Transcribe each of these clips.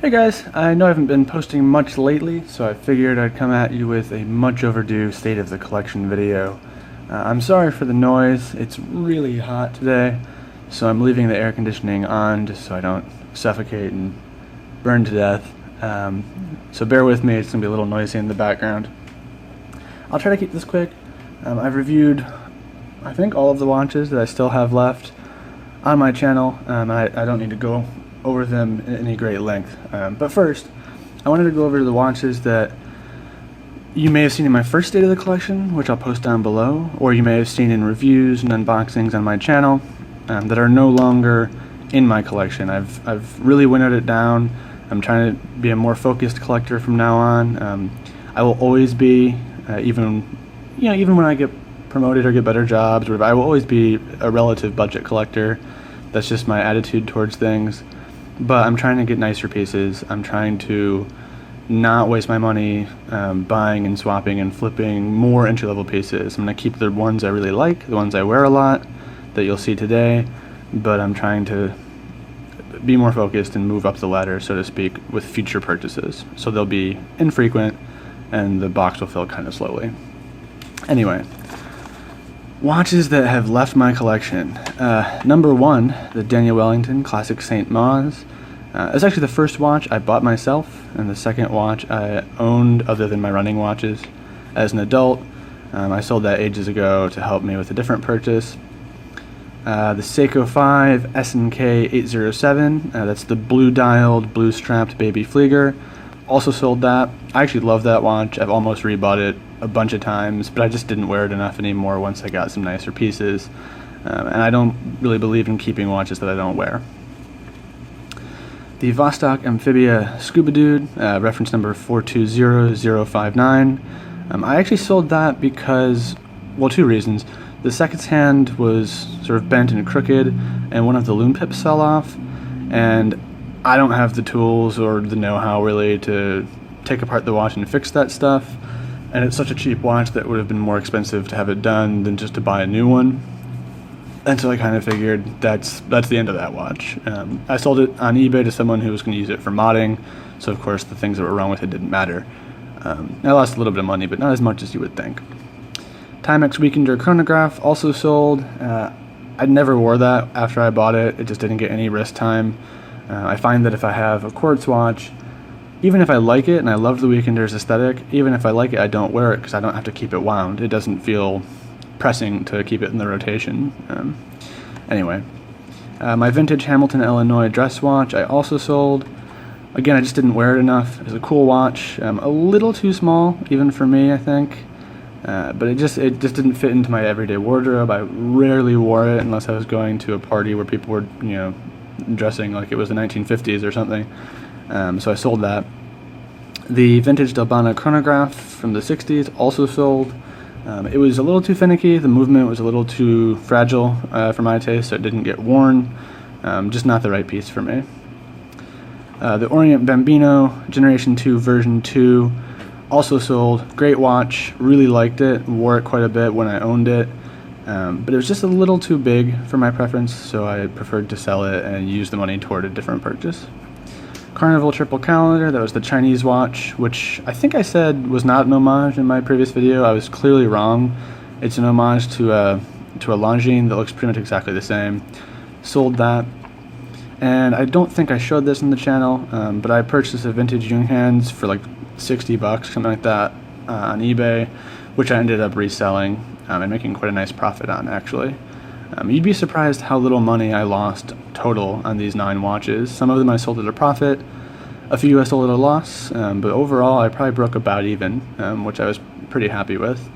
Hey guys, I know I haven't been posting much lately, so I figured I'd come at you with a much overdue state of the collection video. I'm sorry for the noise, it's really hot today, so I'm leaving the air conditioning on just so I don't suffocate and burn to death. So bear with me, it's going to be a little noisy in the background. I'll try to keep this quick. I've reviewed, I think, all of the launches that I still have left on my channel. I don't need to go over them in any great length. But first, I wanted to go over the launches that you may have seen in my first state of the collection, which I'll post down below, or you may have seen in reviews and unboxings on my channel that are no longer in my collection. I've really winnowed it down. I'm trying to be a more focused collector from now on. I will always be, even when I get promoted or get better jobs, or whatever, I will always be a relative budget collector. That's just my attitude towards things. But I'm trying to get nicer pieces. I'm trying to not waste my money buying and swapping and flipping more entry-level pieces. I'm going to keep the ones I really like, the ones I wear a lot, that you'll see today, but I'm trying to be more focused and move up the ladder, so to speak, with future purchases. So they'll be infrequent, and the box will fill kind of slowly. Anyway, watches that have left my collection. Number one, the Daniel Wellington Classic St. Mawes. It's actually the first watch I bought myself, and the second watch I owned other than my running watches as an adult. I sold that ages ago to help me with a different purchase. The Seiko 5 S&K 807, that's the blue-dialed, blue-strapped baby Flieger. Also sold that. I actually love that watch. I've almost rebought it a bunch of times, but I just didn't wear it enough anymore once I got some nicer pieces. And I don't really believe in keeping watches that I don't wear. The Vostok Amphibia Scuba Dude, reference number 420059. I actually sold that because, well, two reasons. The second hand was sort of bent and crooked, and one of the loom pips fell off, and I don't have the tools or the know-how really to take apart the watch and fix that stuff, and it's such a cheap watch that it would have been more expensive to have it done than just to buy a new one. And so I kind of figured that's the end of that watch. I sold it on eBay to someone who was going to use it for modding, so of course the things that were wrong with it didn't matter. I lost a little bit of money, but not as much as you would think. Timex Weekender chronograph also sold. I never wore that after I bought it. It just didn't get any wrist time. I find that if I have a quartz watch, even if I like it and I love the Weekender's aesthetic, even if I like it, I don't wear it because I don't have to keep it wound. It doesn't feel pressing to keep it in the rotation. Anyway, my vintage Hamilton, Illinois dress watch I also sold. Again, I just didn't wear it enough. It's a cool watch, a little too small, even for me, I think. But it just didn't fit into my everyday wardrobe. I rarely wore it unless I was going to a party where people were, dressing like it was the 1950s or something. So I sold that. The vintage Delbana chronograph from the 60s also sold. It was a little too finicky. The movement was a little too fragile for my taste, so it didn't get worn. Just not the right piece for me. The Orient Bambino Generation 2 version 2 also sold. Great watch, really liked it, wore it quite a bit when I owned it, but it was just a little too big for my preference, so I preferred to sell it and use the money toward a different purchase. Carnival Triple Calendar, that was the Chinese watch, which I think I said was not an homage in my previous video. I was clearly wrong. It's an homage to a Longines that looks pretty much exactly the same. Sold that. And I don't think I showed this in the channel, but I purchased a vintage Junghans for like $60, something like that, on eBay, which I ended up reselling and making quite a nice profit on, actually. You'd be surprised how little money I lost total on these 9 watches. Some of them I sold at a profit, a few I sold at a loss, but overall I probably broke about even, which I was pretty happy with.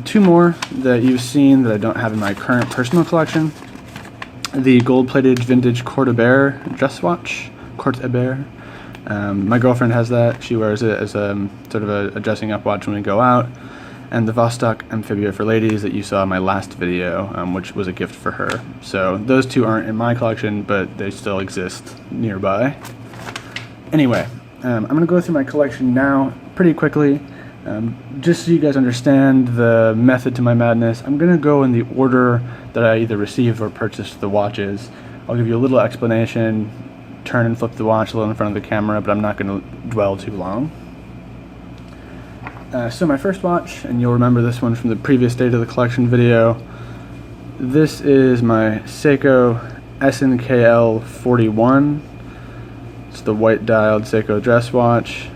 2 more that you've seen that I don't have in my current personal collection. The gold-plated vintage Court Hébert dress watch, Court Hébert. My girlfriend has that. She wears it as sort of a dressing up watch when we go out. And the Vostok Amphibia for ladies that you saw in my last video, which was a gift for her. So those 2 aren't in my collection, but they still exist nearby. Anyway, I'm going to go through my collection now pretty quickly, just so you guys understand the method to my madness. I'm going to go in the order that I either received or purchased the watches. I'll give you a little explanation, turn and flip the watch a little in front of the camera, but I'm not going to dwell too long. So my first watch, and you'll remember this one from the previous State of the Collection video, this is my Seiko SNKL 41. It's the white dialed Seiko dress watch.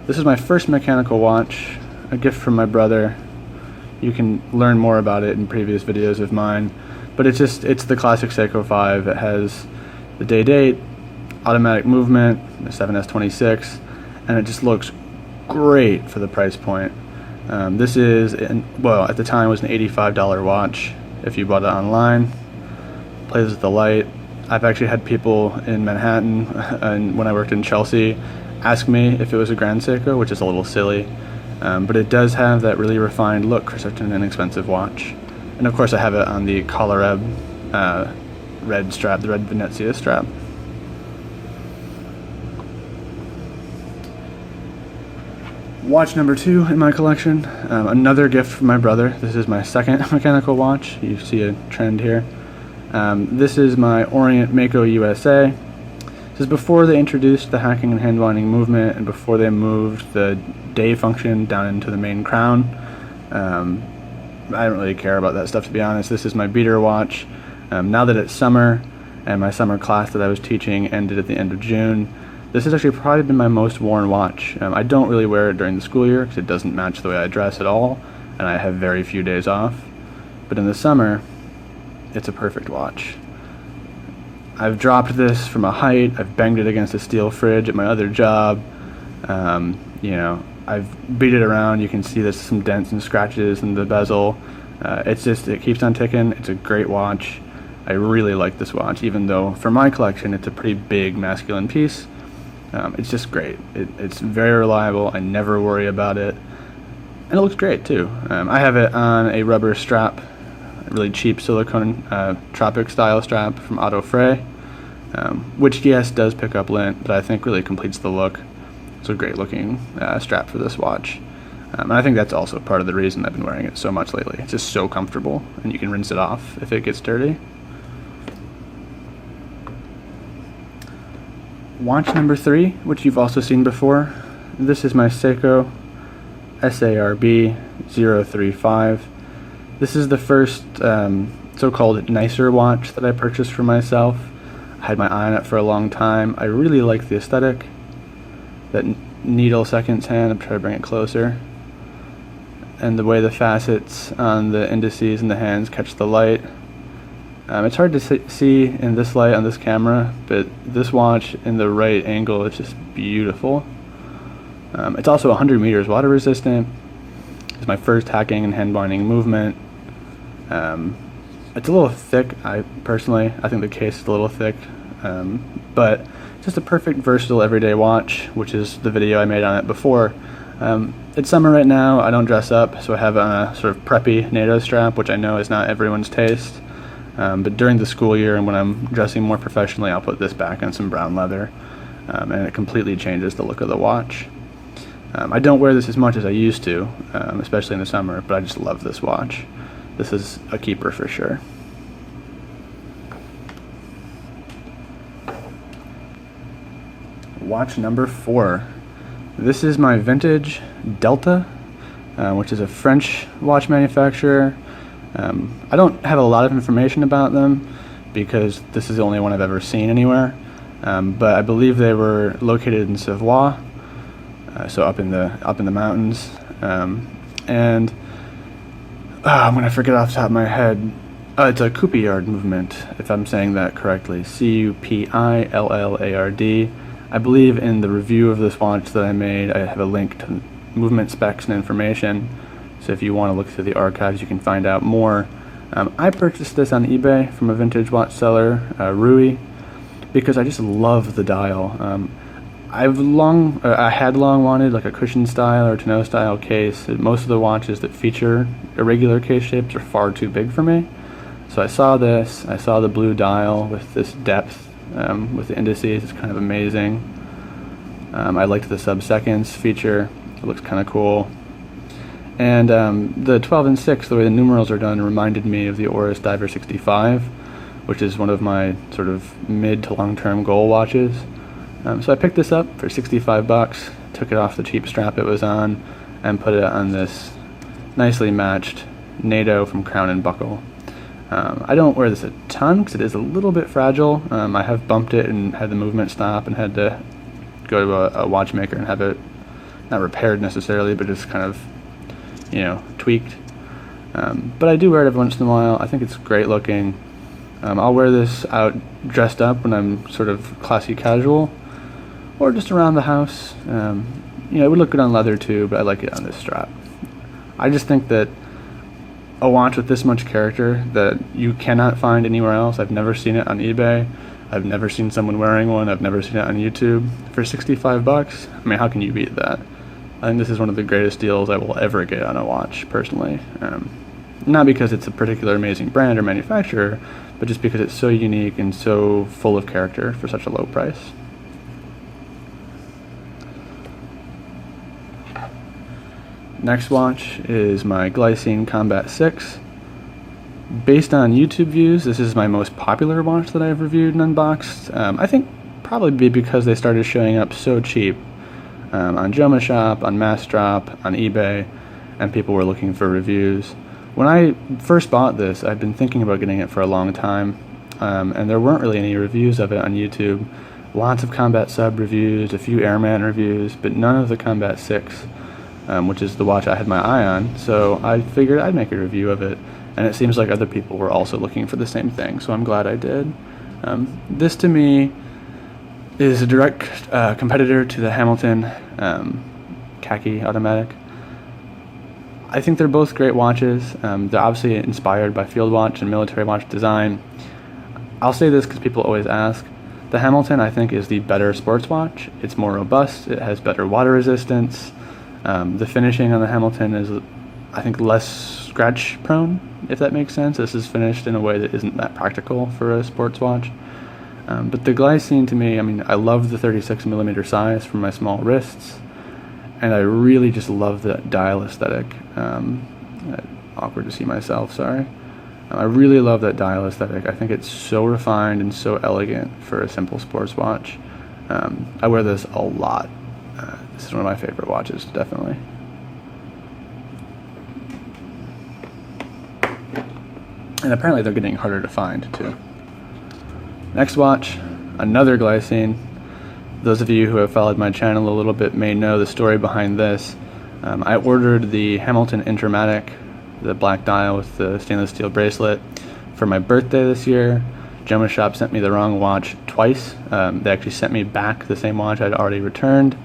This is my first mechanical watch, a gift from my brother. You can learn more about it in previous videos of mine, but it's the classic Seiko 5. It has the date, automatic movement, the 7S26, and it just looks great for the price point. This is, well, at the time it was an $85 watch if you bought it online. Plays with the light. I've actually had people in Manhattan and when I worked in Chelsea ask me if it was a Grand Seiko, which is a little silly, but it does have that really refined look for such an inexpensive watch. And of course I have it on the Collareb red strap, the red Venezia strap. Watch number 2 in my collection, another gift from my brother. This is my second mechanical watch. You see a trend here. This is my Orient Mako USA. This is before they introduced the hacking and hand winding movement and before they moved the day function down into the main crown. I don't really care about that stuff, to be honest. This is my beater watch. Now that it's summer and my summer class that I was teaching ended at the end of June, this has actually probably been my most worn watch. I don't really wear it during the school year because it doesn't match the way I dress at all, and I have very few days off. But in the summer, it's a perfect watch. I've dropped this from a height, I've banged it against a steel fridge at my other job. You know, I've beat it around. You can see there's some dents and scratches in the bezel. It keeps on ticking. It's a great watch. I really like this watch, even though for my collection it's a pretty big masculine piece. It's just great. It's very reliable. I never worry about it. And it looks great too. I have it on a rubber strap, a really cheap silicone tropic style strap from Otto Frey, which yes does pick up lint, but I think really completes the look. It's a great looking strap for this watch. And I think that's also part of the reason I've been wearing it so much lately. It's just so comfortable, and you can rinse it off if it gets dirty. Watch number 3, which you've also seen before. This is my Seiko SARB 035. This is the first so-called nicer watch that I purchased for myself. I had my eye on it for a long time. I really like the aesthetic. That needle seconds hand, I'm trying to bring it closer. And the way the facets on the indices and the hands catch the light. It's hard to see in this light on this camera, but this watch in the right angle is just beautiful. It's also 100 meters water resistant. It's my first hacking and hand binding movement. It's a little thick. I think the case is a little thick, but just a perfect versatile everyday watch, which is the video I made on it before. It's summer right now. I don't dress up, so I have a sort of preppy NATO strap, which I know is not everyone's taste. But during the school year and when I'm dressing more professionally, I'll put this back on some brown leather, and it completely changes the look of the watch. I don't wear this as much as I used to, especially in the summer, but I just love this watch. This is a keeper for sure. Watch number 4. This is my vintage Delta, which is a French watch manufacturer. I don't have a lot of information about them because this is the only one I've ever seen anywhere, but I believe they were located in Savoie, so up in the mountains, and I'm gonna forget off the top of my head. It's a Cupillard movement, if I'm saying that correctly. Cupillard. I believe in the review of this watch that I made, I have a link to movement specs and information. So if you want to look through the archives, you can find out more. I purchased this on eBay from a vintage watch seller, Rui, because I just love the dial. I had long wanted like a cushion style or tonneau style case. Most of the watches that feature irregular case shapes are far too big for me. So I saw this. I saw the blue dial with this depth, with the indices. It's kind of amazing. I liked the sub-seconds feature. It looks kind of cool. And the 12 and 6, the way the numerals are done, reminded me of the Oris Diver 65, which is one of my sort of mid to long-term goal watches. So I picked this up for 65 bucks, took it off the cheap strap it was on, and put it on this nicely matched NATO from Crown & Buckle. I don't wear this a ton because it is a little bit fragile. I have bumped it and had the movement stop and had to go to a watchmaker and have it not repaired necessarily, but just kind of, tweaked. But I do wear it every once in a while. I think it's great looking. I'll wear this out dressed up when I'm sort of classy casual, or just around the house. It would look good on leather too, but I like it on this strap. I just think that a watch with this much character that you cannot find anywhere else. I've never seen it on eBay. I've never seen someone wearing one. I've never seen it on YouTube. For 65 bucks, I mean, how can you beat that? I think this is one of the greatest deals I will ever get on a watch, personally. Not because it's a particular amazing brand or manufacturer, but just because it's so unique and so full of character for such a low price. Next watch is my Glycine Combat 6. Based on YouTube views, this is my most popular watch that I've reviewed and unboxed. I think probably because they started showing up so cheap on Joma Shop, on Mass Drop, on eBay, and people were looking for reviews. When I first bought this, I'd been thinking about getting it for a long time, and there weren't really any reviews of it on YouTube. Lots of Combat Sub reviews, a few Airman reviews, but none of the Combat 6. Which is the watch I had my eye on, so I figured I'd make a review of it, and it seems like other people were also looking for the same thing, so I'm glad I did. This to me is a direct competitor to the Hamilton khaki automatic. I think they're both great watches. They're obviously inspired by field watch and military watch design. I'll say this because people always ask. The Hamilton, I think, is the better sports watch. It's more robust, it has better water resistance. The finishing on the Hamilton is, I think, less scratch prone, if that makes sense. This is finished in a way that isn't that practical for a sports watch. But the Glycine, to me, I mean, I love the 36mm size for my small wrists, and I really just love the dial aesthetic. Awkward to see myself, sorry. I really love that dial aesthetic. I think it's so refined and so elegant for a simple sports watch. I wear this a lot. This is one of my favorite watches, definitely. And apparently they're getting harder to find, too. Next watch, another Glycine. Those of you who have followed my channel a little bit may know the story behind this. I ordered the Hamilton Intermatic, the black dial with the stainless steel bracelet, for my birthday this year. Joma Shop sent me the wrong watch twice. They actually sent me back the same watch I'd already returned.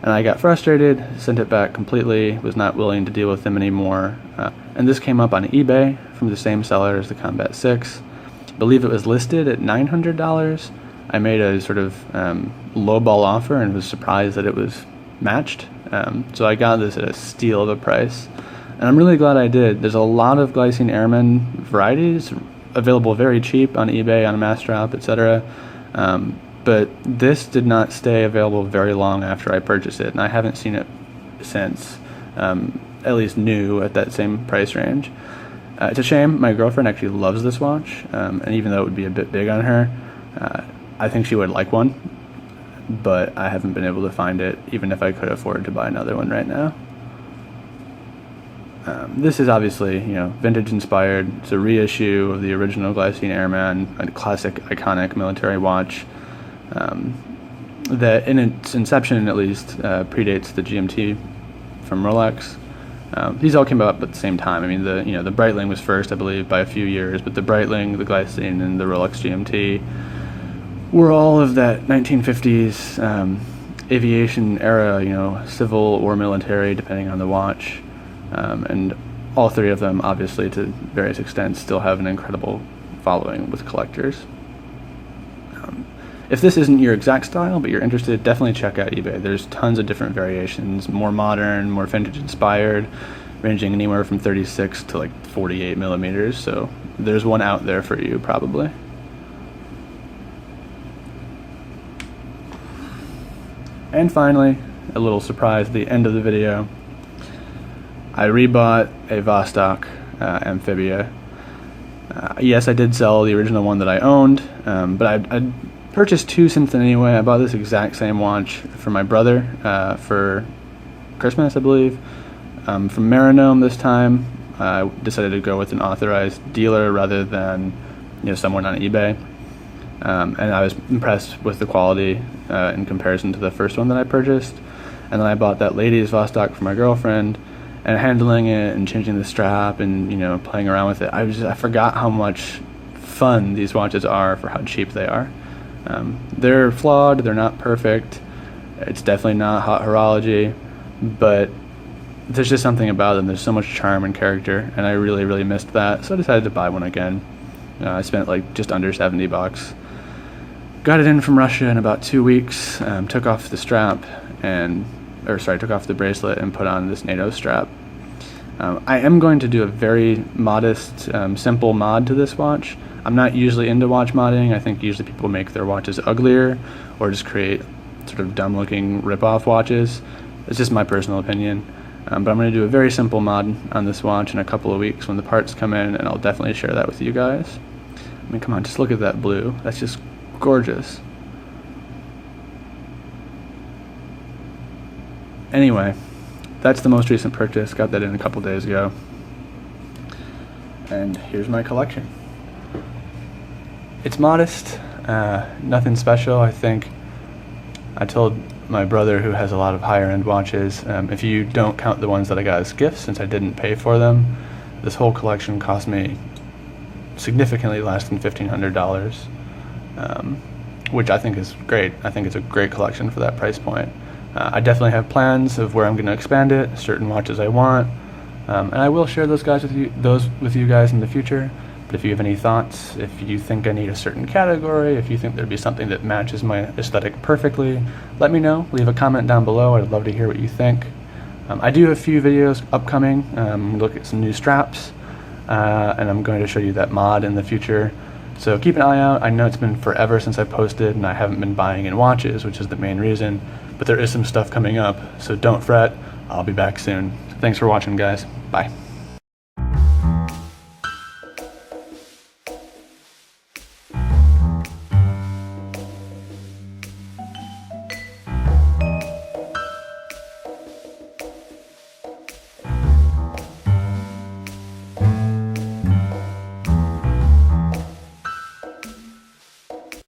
And I got frustrated, sent it back completely, was not willing to deal with them anymore. And this came up on eBay from the same seller as the Combat 6. I believe it was listed at $900. I made a sort of lowball offer and was surprised that it was matched. So I got this at a steal of a price. And I'm really glad I did. There's a lot of Glycine Airman varieties available very cheap on eBay, on Mass Drop, etc. But this did not stay available very long after I purchased it, and I haven't seen it since, at least new at that same price range. It's a shame. My girlfriend actually loves this watch, and even though it would be a bit big on her, I think she would like one, but I haven't been able to find it, even if I could afford to buy another one right now. This is obviously, vintage inspired. It's a reissue of the original Glycine Airman, a classic, iconic military watch that, in its inception at least, predates the GMT from Rolex. These all came up at the same time. I mean, the Breitling was first, I believe, by a few years, but the Breitling, the Glycine, and the Rolex GMT were all of that 1950s aviation era, civil or military, depending on the watch. And all three of them, obviously, to various extents, still have an incredible following with collectors. If this isn't your exact style, but you're interested, definitely check out eBay. There's tons of different variations, more modern, more vintage inspired, ranging anywhere from 36 to like 48 millimeters. So there's one out there for you, probably. And finally, a little surprise at the end of the video. I rebought a Vostok Amphibia. Yes, I did sell the original one that I owned, but I purchased two since then anyway. I bought this exact same watch for my brother for Christmas, I believe. From Marinome this time. I decided to go with an authorized dealer rather than someone on eBay. And I was impressed with the quality in comparison to the first one that I purchased. And then I bought that ladies Vostok for my girlfriend, and handling it and changing the strap and playing around with it, I forgot how much fun these watches are for how cheap they are. They're flawed, they're not perfect, it's definitely not hot horology, but there's just something about them. There's so much charm and character, and I really missed that, so I decided to buy one again. I spent like just under $70. Got it in from Russia in about 2 weeks. Took off the strap took off the bracelet and put on this NATO strap. I am going to do a very modest, simple mod to this watch. I'm not usually into watch modding. I think usually people make their watches uglier or just create sort of dumb-looking rip-off watches. It's just my personal opinion. But I'm going to do a very simple mod on this watch in a couple of weeks when the parts come in, and I'll definitely share that with you guys. I mean, come on, just look at that blue. That's just gorgeous. Anyway, that's the most recent purchase. Got that in a couple days ago. And here's my collection. It's modest, nothing special. I think I told my brother, who has a lot of higher end watches, if you don't count the ones that I got as gifts since I didn't pay for them, this whole collection cost me significantly less than $1,500, which I think is great. I think it's a great collection for that price point. I definitely have plans of where I'm going to expand it, certain watches I want, and I will share those with you guys in the future. But if you have any thoughts, if you think I need a certain category, if you think there'd be something that matches my aesthetic perfectly, let me know. Leave a comment down below. I'd love to hear what you think. I do have a few videos upcoming. Look at some new straps, and I'm going to show you that mod in the future. So keep an eye out. I know it's been forever since I posted, and I haven't been buying in watches, which is the main reason. But there is some stuff coming up, so don't fret. I'll be back soon. Thanks for watching, guys. Bye.